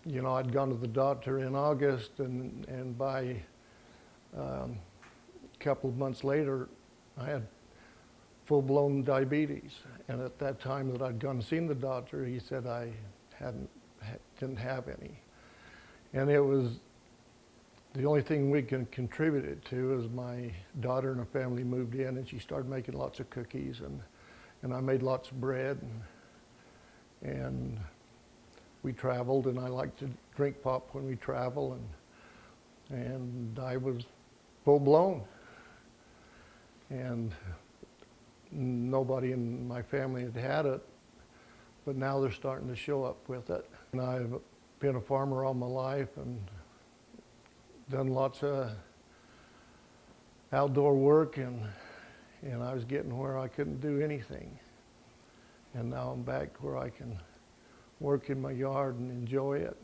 I'd gone to the doctor in August, and by a couple of months later, I had full-blown diabetes. And at that time that I'd gone and seen the doctor, he said I didn't have any. And it was the only thing we can contribute it to is my daughter and her family moved in, and she started making lots of cookies, and I made lots of bread, and we traveled, and I like to drink pop when we travel, and I was full-blown. And nobody in my family had it, but now they're starting to show up with it. And I've been a farmer all my life and done lots of outdoor work, and I was getting where I couldn't do anything. And now I'm back where I can work in my yard and enjoy it.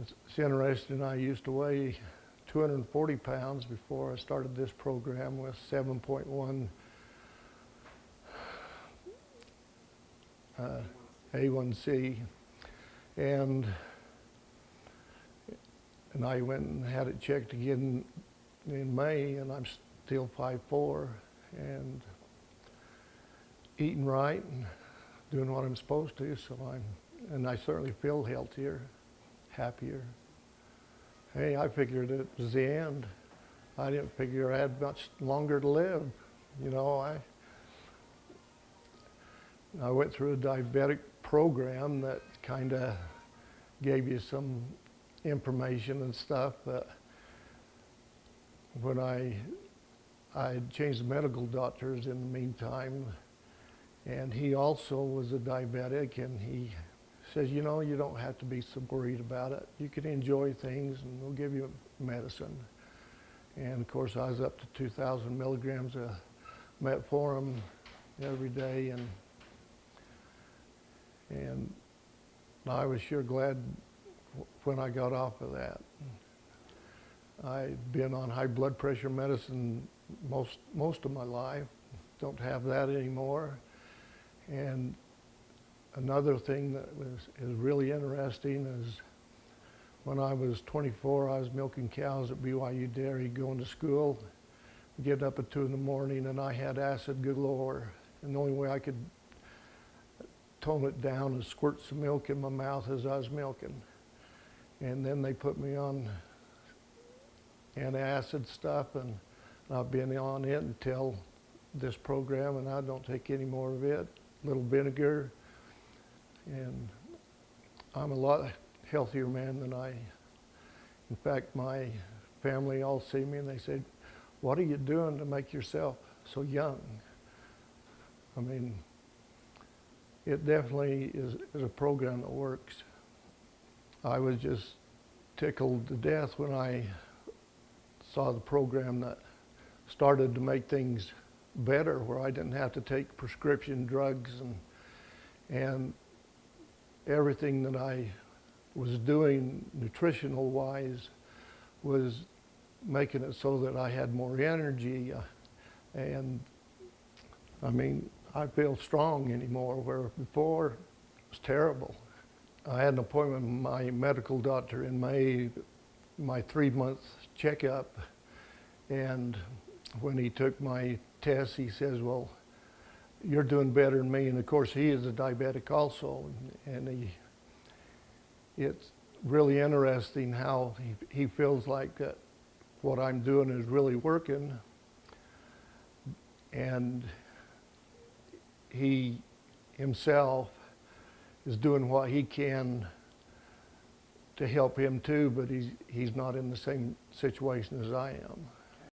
It's interesting, I used to weigh 240 pounds before I started this program with 7.1 A1C, and I went and had it checked again in May, and I'm still 5'4", and eating right and doing what I'm supposed to, and I certainly feel healthier, happier. Hey, I figured it was the end. I didn't figure I had much longer to live. I went through a diabetic program that kind of gave you some information and stuff, but when I changed the medical doctors in the meantime, and he also was a diabetic, and he says, you don't have to be so worried about it. You can enjoy things, and we'll give you medicine. And of course, I was up to 2,000 milligrams of metformin every day, and I was sure glad when I got off of that. I'd been on high blood pressure medicine most of my life. Don't have that anymore. And another thing that is really interesting is when I was 24, I was milking cows at BYU Dairy, going to school, getting up at 2 in the morning, and I had acid galore. And the only way I could tone it down is squirt some milk in my mouth as I was milking. And then they put me on antacid stuff, and I've been on it until this program, and I don't take any more of it. A little vinegar, and I'm a lot healthier man than in fact, my family all see me and they say, what are you doing to make yourself so young? I mean, it definitely is a program that works. I was just tickled to death when I saw the program that started to make things better, where I didn't have to take prescription drugs, and everything that I was doing nutritional wise was making it so that I had more energy, and I mean, I feel strong anymore, where before it was terrible. I had an appointment with my medical doctor in May, my 3-month checkup, and when he took my test, he says, well, you're doing better than me. And of course, he is a diabetic also, and it's really interesting how he feels like that what I'm doing is really working, and he himself is doing what he can to help him too, but he's not in the same situation as I am.